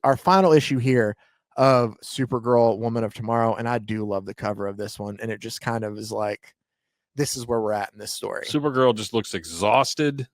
our final issue here of Supergirl, Woman of Tomorrow, and I do love the cover of this one, and it just kind of is like, this is where we're at in this story. Supergirl just looks exhausted.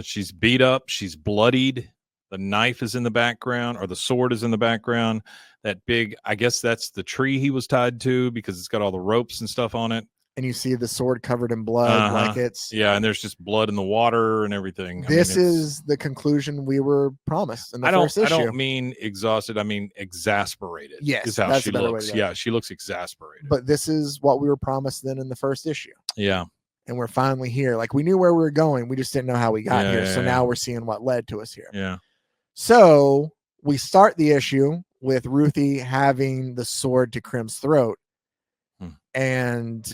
She's beat up. She's bloodied. The knife is in the background, or the sword is in the background. That big, I guess that's the tree he was tied to because it's got all the ropes and stuff on it. And you see the sword covered in blood, like it's and there's just blood in the water and everything. This is the conclusion we were promised in the first issue. I don't mean exhausted. I mean exasperated. Yes, is how she looks. Yeah, she looks exasperated. But this is what we were promised then in the first issue. Yeah, and we're finally here. Like we knew where we were going, we just didn't know how we got here. So now we're seeing what led to us here. Yeah. So we start the issue with Ruthie having the sword to Krim's throat. And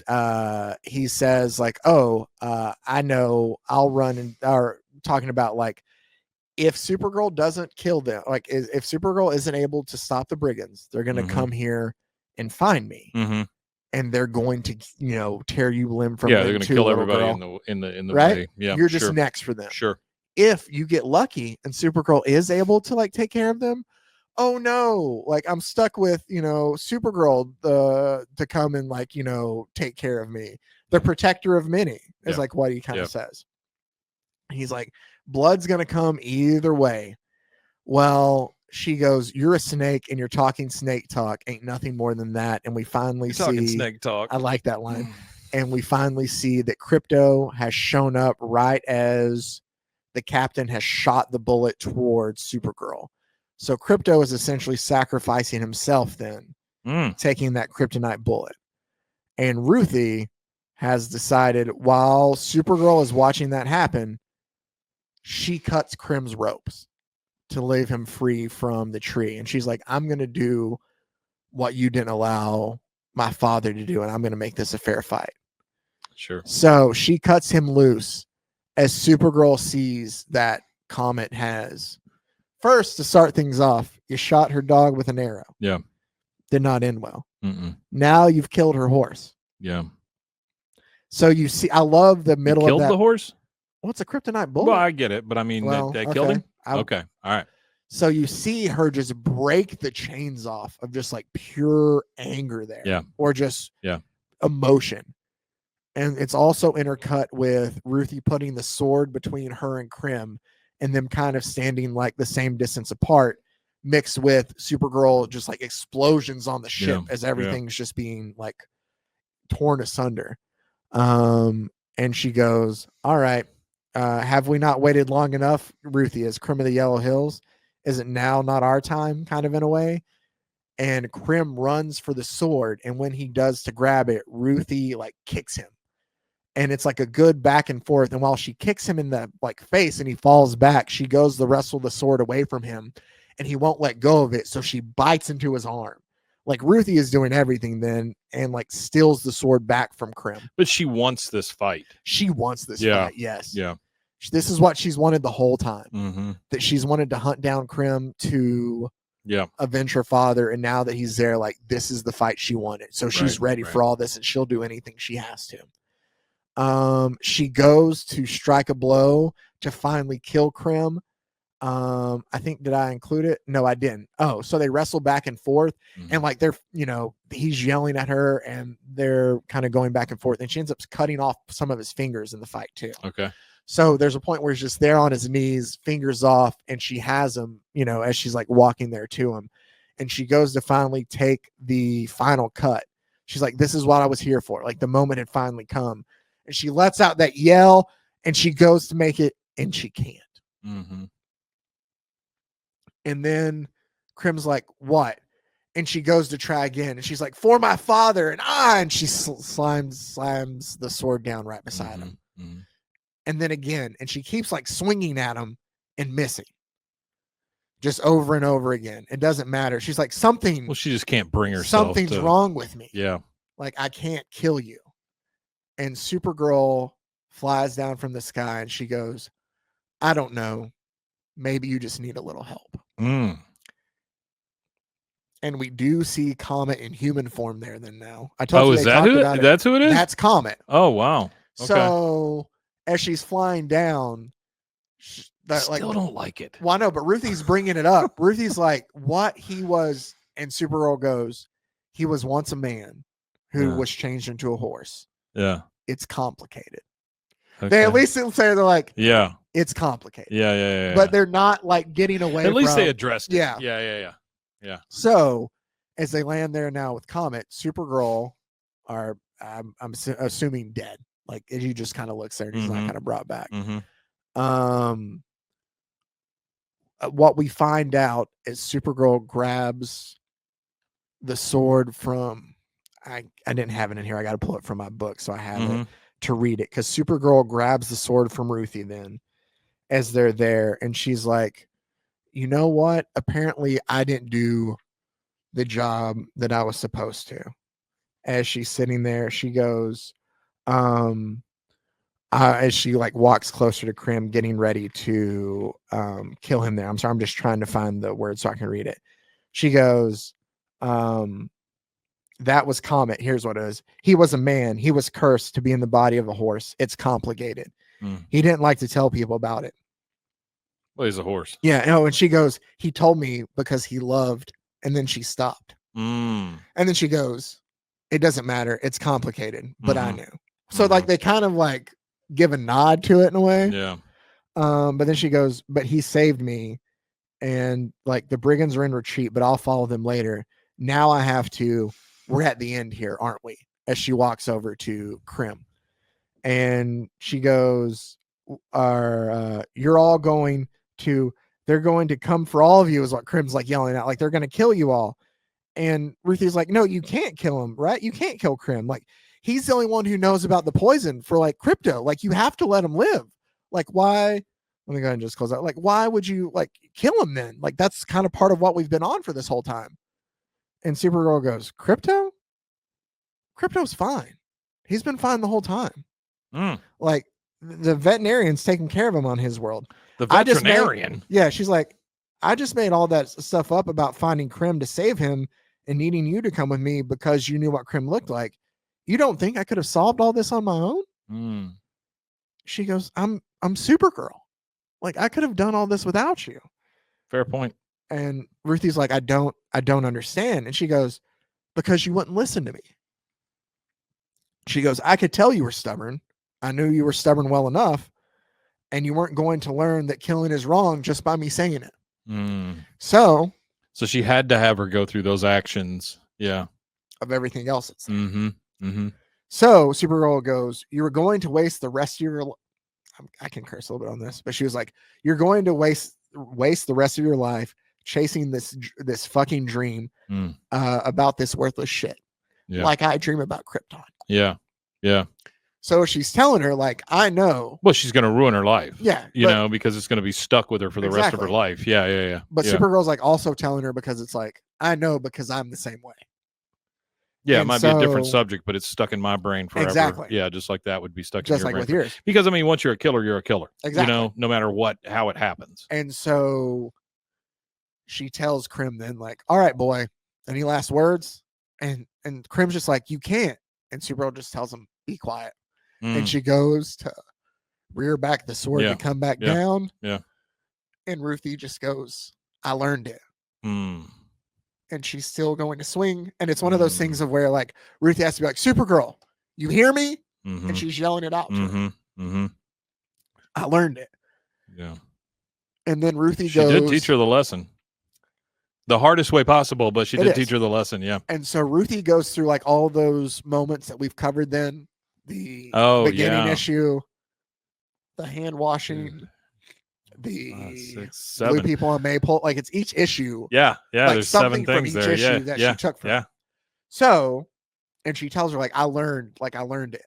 he says like, I know, I'll run and are talking about like, if Supergirl doesn't kill them, like if Supergirl isn't able to stop the brigands, they're going to come here and find me. And they're going to, tear you limb from limb. They're going to kill everybody in the right way. Yeah, you're just next for them. Sure. If you get lucky and Supergirl is able to like take care of them, oh no, like I'm stuck with, Supergirl to come and like, take care of me. The protector of many is like what he kind of says. He's like, blood's going to come either way. Well, she goes, you're a snake and you're talking snake talk. Ain't nothing more than that. And we finally see snake talk. I like that line. And we finally see that Crypto has shown up right as the captain has shot the bullet towards Supergirl. So Crypto is essentially sacrificing himself then, taking that kryptonite bullet. And Ruthie has decided while Supergirl is watching that happen, she cuts Krim's ropes to leave him free from the tree. And she's like, I'm going to do what you didn't allow my father to do, and I'm going to make this a fair fight. Sure. So she cuts him loose as Supergirl sees that Comet has. First, to start things off, you shot her dog with an arrow. Yeah. Did not end well. Now you've killed her horse. Yeah. So you see, I love the middle of that. Killed the horse? Well, it's a kryptonite bullet. Well, I get it, but I mean, they killed him? Okay. All right. So you see her just break the chains off of just like pure anger there. Yeah. Or just emotion. And it's also intercut with Ruthie putting the sword between her and Krim and them kind of standing like the same distance apart, mixed with Supergirl just like explosions on the ship as everything's just being like torn asunder. And she goes, all right, have we not waited long enough, Ruthie, as Krim of the Yellow Hills? Is it now not our time, kind of in a way? And Krim runs for the sword, and when he does to grab it, Ruthie like kicks him. And it's like a good back and forth. And while she kicks him in the like face and he falls back, she goes to wrestle the sword away from him and he won't let go of it. So she bites into his arm. Like Ruthie is doing everything then and like steals the sword back from Krim. But she wants this fight. She wants this fight. Yes. Yeah. This is what she's wanted the whole time. That she's wanted to hunt down Krim to avenge her father. And now that he's there, like this is the fight she wanted. So she's ready for all this and she'll do anything she has to. She goes to strike a blow to finally kill Krim. I think, did I include it? No, I didn't. Oh, so they wrestle back and forth and like they're, he's yelling at her and they're kind of going back and forth and she ends up cutting off some of his fingers in the fight too. Okay. So there's a point where he's just there on his knees, fingers off, and she has him, as she's like walking there to him. And she goes to finally take the final cut. She's like, this is what I was here for. Like the moment had finally come. And she lets out that yell and she goes to make it and she can't. And then Krim's like, what? And she goes to try again. And she's like, for my father. And she slams the sword down right beside him. And then again, and she keeps like swinging at him and missing. Just over and over again. It doesn't matter. She's like, something. Well, she just can't bring herself. Something's wrong with me. Yeah. Like, I can't kill you. And Supergirl flies down from the sky and she goes, I don't know. Maybe you just need a little help. And we do see Comet in human form there then now. I told you is that who that's who it is? That's Comet. Oh, wow. Okay. So as she's flying down, That, Still don't like it. Well, I know, but Ruthie's bringing it up. Ruthie's like, what he was, and Supergirl goes, he was once a man who was changed into a horse. Yeah. It's complicated. Okay. They at least say they're like, yeah, it's complicated. yeah. But they're not like getting away. At least from, they addressed it. Yeah. Yeah. So as they land there now with Comet, Supergirl are I'm assuming dead. Like he just kind of looks there and he's not kind of brought back. What we find out is Supergirl grabs the sword from I didn't have it in here. I got to pull it from my book, so I have it to read it, because Supergirl grabs the sword from Ruthie then as they're there, and she's like, you know what? Apparently I didn't do the job that I was supposed to. As she's sitting there, she goes, as she like walks closer to Krim, getting ready to kill him there. I'm sorry, I'm just trying to find the word so I can read it. She goes, that was Comet. Here's what it is. He was a man. He was cursed to be in the body of a horse. It's complicated. He didn't like to tell people about it. Well, he's a horse. Yeah. No, and she goes, he told me because he loved, and then she stopped. And then she goes, it doesn't matter. It's complicated, but I knew. So like they kind of like give a nod to it in a way. Yeah. But then she goes, but he saved me, and like the brigands are in retreat, but I'll follow them later. Now I have to, we're at the end here, aren't we? As she walks over to Krim, and she goes, you're all going to, they're going to come for all of you, is what Krim's like yelling out, like they're going to kill you all. And Ruthie's like, no, you can't kill him, right? You can't kill Krim. Like, he's the only one who knows about the poison for like crypto. Like, you have to let him live. Like, why? Let me go ahead and just close out. Like, why would you like kill him then? Like, that's kind of part of what we've been on for this whole time. And Supergirl goes, crypto? Crypto's fine. He's been fine the whole time. Like, the veterinarian's taking care of him on his world. The veterinarian? She's like, I just made all that stuff up about finding Krim to save him and needing you to come with me because you knew what Krim looked like. You don't think I could have solved all this on my own? She goes, I'm Supergirl. Like, I could have done all this without you. Fair point. And Ruthie's like, I don't understand. And she goes, because you wouldn't listen to me. She goes, I could tell you were stubborn. I knew you were stubborn well enough, and you weren't going to learn that killing is wrong just by me saying it. So she had to have her go through those actions. Yeah. Of everything else. It's so Supergirl goes, you were going to waste the rest of your I can curse a little bit on this, but she was like, you're going to waste the rest of your life chasing this fucking dream about this worthless shit. Like I dream about Krypton. Yeah. So she's telling her, like, I know. Well, she's going to ruin her life. Yeah. You know, because it's going to be stuck with her for the rest of her life. Yeah. But Supergirl's like also telling her, because it's like, I know, because I'm the same way. Yeah, it might be a different subject, but it's stuck in my brain forever. Exactly. Yeah, just like that would be stuck just in your like brain. With yours. Because, I mean, once you're a killer, you're a killer. Exactly. You know, no matter how it happens. And so she tells Krim then, like, all right, boy, any last words? And Krim's just like, you can't. And Supergirl just tells him, be quiet. And she goes to rear back the sword to come back down. Yeah. And Ruthie just goes, I learned it. And she's still going to swing. And it's one of those things of where, like, Ruthie has to be like, Supergirl, you hear me? And she's yelling it out to her. I learned it. Yeah. And then Ruthie she did teach her the lesson. The hardest way possible, but she did teach her the lesson. Yeah. And so Ruthie goes through like all those moments that we've covered then. The beginning issue, the hand washing, the blue people on Maypole. Like, it's each issue. Yeah. Like, there's something 7 things from each there. issue that she took from. So, and she tells her, like, I learned it.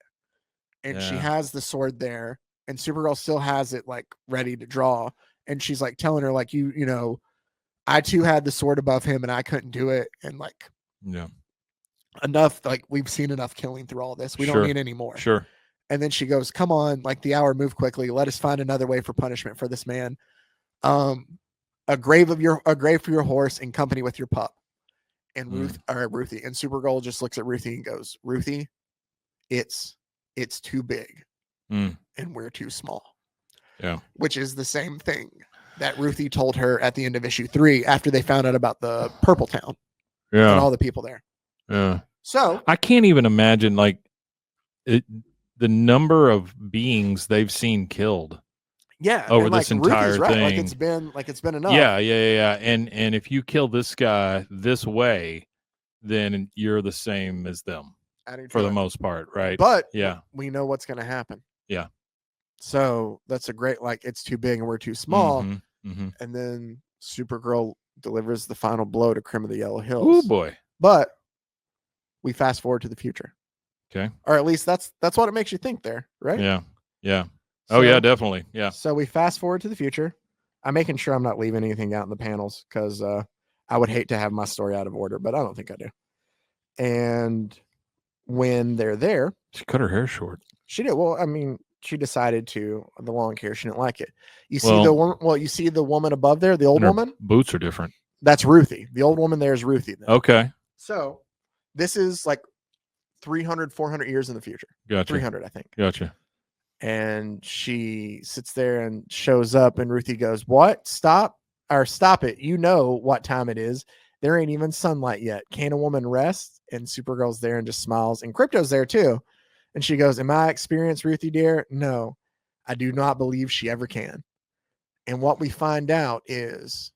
And she has the sword there, and Supergirl still has it like ready to draw. And she's like telling her, like, you know, I too had the sword above him and I couldn't do it. And like, enough, like, we've seen enough killing through all this. We don't need any more. Sure. And then she goes, come on, like, the hour move quickly. Let us find another way for punishment for this man. A grave for your horse in company with your pup. And Ruthie. And Supergirl just looks at Ruthie and goes, Ruthie, it's too big. And we're too small. Yeah. Which is the same thing that Ruthie told her at the end of issue 3 after they found out about the Purple Town and all the people there. Yeah. So I can't even imagine like the number of beings they've seen killed. Yeah, Over and, this like, entire Ruthie's right. thing. Like it's been enough. Yeah. And if you kill this guy this way, then you're the same as them for the most part, right? But yeah, we know what's going to happen. Yeah. So that's a great, like, it's too big and we're too small. Mm-hmm. And then Supergirl delivers the final blow to Crim of the Yellow Hills. Oh boy! But we fast forward to the future. Okay. Or at least that's what it makes you think there, right? Yeah. So, yeah, definitely. Yeah. So we fast forward to the future. I'm making sure I'm not leaving anything out in the panels because I would hate to have my story out of order, but I don't think I do. And when they're there, she cut her hair short. She did. Well, I mean, she decided to the long hair. She didn't like it. You see the woman. Well, you see the woman above there, the old woman. Boots are different. That's Ruthie. The old woman there is Ruthie. Then. Okay. So this is like 300, 400 years in the future. Gotcha. 300, I think. Gotcha. And she sits there and shows up, and Ruthie goes, "What? Stop it! You know what time it is. There ain't even sunlight yet. Can a woman rest?" And Supergirl's there and just smiles, and Crypto's there too. And she goes, "Am I experienced, Ruthie dear? No, I do not believe she ever can." And what we find out is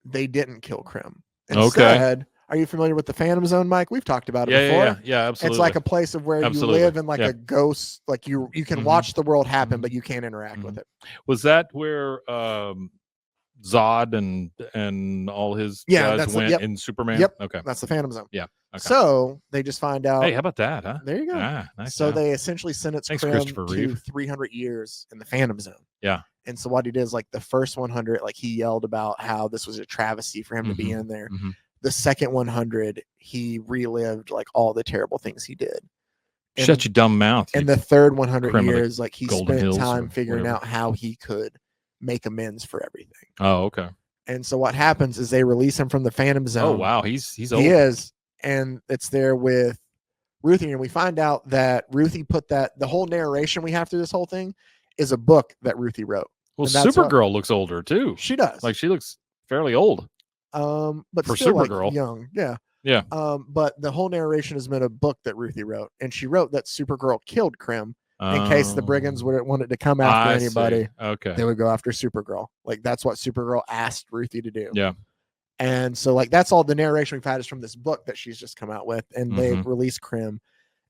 they didn't kill Crim. Instead, are you familiar with the Phantom Zone, Mike? We've talked about it before. Yeah, absolutely. It's like a place of where you live in like a ghost, like you can watch the world happen, but you can't interact with it. Was that where Zod and all his guys went in Superman? Yep. Okay. That's the Phantom Zone. Yeah. Okay. So they just find out. Hey, how about that, huh? There you go. Nice. So they essentially sentence Crim to 300 years in the Phantom Zone. Yeah. And so what he did is, like, the first 100, like, he yelled about how this was a travesty for him to be in there. The second 100, he relived, like, all the terrible things he did. And, shut your dumb mouth. And the third 100 years, like, he Golden spent Hills time figuring out how he could make amends for everything. Oh, okay. And so what happens is they release him from the Phantom Zone. Oh, wow. He's old. He is. And it's there with Ruthie. And we find out that Ruthie put the whole narration we have through this whole thing is a book that Ruthie wrote. Well, Supergirl looks older too. She does. Like, she looks fairly old. But for still, Supergirl, like, young. Yeah. Yeah. But the whole narration has been a book that Ruthie wrote. And she wrote that Supergirl killed Crim in case the brigands wanted to come after anybody. Okay. They would go after Supergirl. Like, that's what Supergirl asked Ruthie to do. Yeah. And so, like, that's all the narration we've had is from this book that she's just come out with, and they released Crim.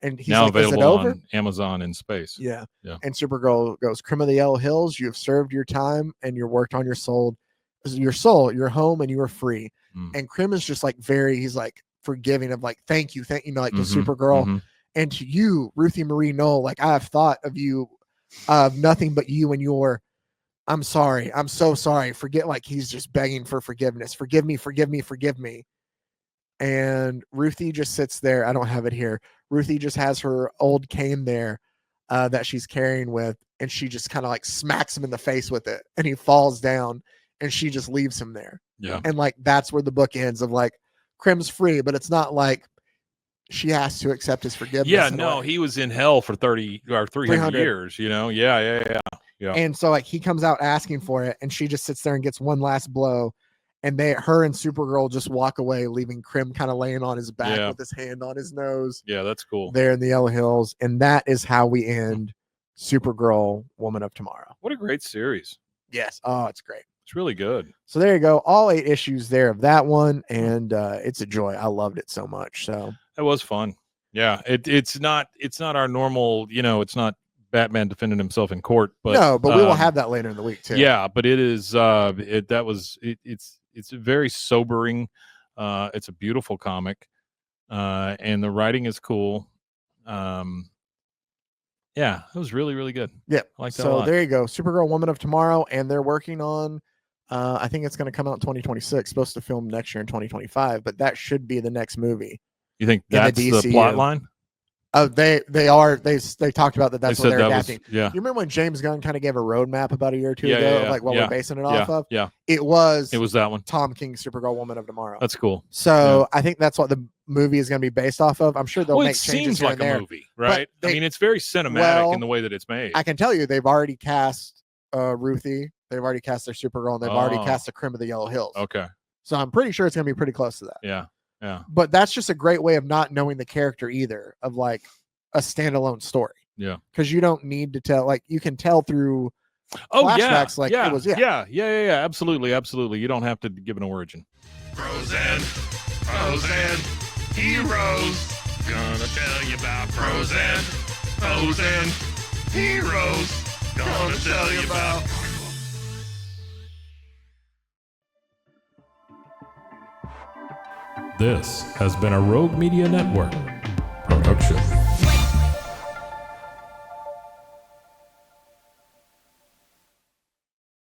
And he's now like, available is it over? on Amazon in space. Yeah. And Supergirl goes, "Crim of the Yellow Hills, you have served your time and you worked on your soul, your home, and you are free." And Crim is just like he's like forgiving of like, thank you, like to Supergirl. And to you, Ruthie Marie Knoll, like, I have thought of you of nothing but you and your, I'm sorry. I'm so sorry. Forget, like, he's just begging for forgiveness. Forgive me, forgive me, forgive me. And Ruthie just sits there. I don't have it here. Ruthie just has her old cane there that she's carrying with, and she just kind of like smacks him in the face with it, and he falls down, and she just leaves him there. Yeah. And like, that's where the book ends of like, Crim's free, but it's not like she has to accept his forgiveness. Yeah, no, he was in hell for 30 or 300 years, you know? Yeah. And so, like, he comes out asking for it, and she just sits there and gets one last blow. And her and Supergirl just walk away, leaving Crim kind of laying on his back with his hand on his nose. Yeah, that's cool. There in the Yellow Hills. And that is how we end Supergirl, Woman of Tomorrow. What a great series. Yes. Oh, it's great. It's really good. So there you go. All 8 issues there of that one. And it's a joy. I loved it so much. So it was fun. Yeah. It's not our normal, it's not Batman defending himself in court, but no, but we will have that later in the week too. Yeah, but it is it's very sobering. It's a beautiful comic, and the writing is cool. Yeah, it was really, really good. Yeah, I like that. So there you go, Supergirl, Woman of Tomorrow, and they're working on. I think it's going to come out in 2026. Supposed to film next year in 2025, but that should be the next movie. You think that's the plot line? They talked about that. That's what they're adapting. You remember when James Gunn kind of gave a roadmap about a year or two ago of like what we're basing it off of? Yeah. It was that one. Tom King's Supergirl, Woman of Tomorrow. That's cool. So I think that's what movie is going to be based off of. I'm sure they'll Well, it make changes seems here like and there. a movie, right? they- I mean, it's very cinematic well, in the way that it's made. I can tell you, they've already cast Ruthie. They've already cast their Supergirl, and they've already Oh. cast the Crim of the Yellow Hills. Okay. So I'm pretty sure it's going to be pretty close to that. Yeah. Yeah. But that's just a great way of not knowing the character either, of like a standalone story. Yeah. Because you don't need to tell, like you can tell through flashbacks. Like yeah. it was, Yeah. Absolutely. Absolutely. You don't have to give an origin. Frozen, heroes. Gonna tell you about Frozen, heroes. Gonna tell you about. This has been a Rogue Media Network production.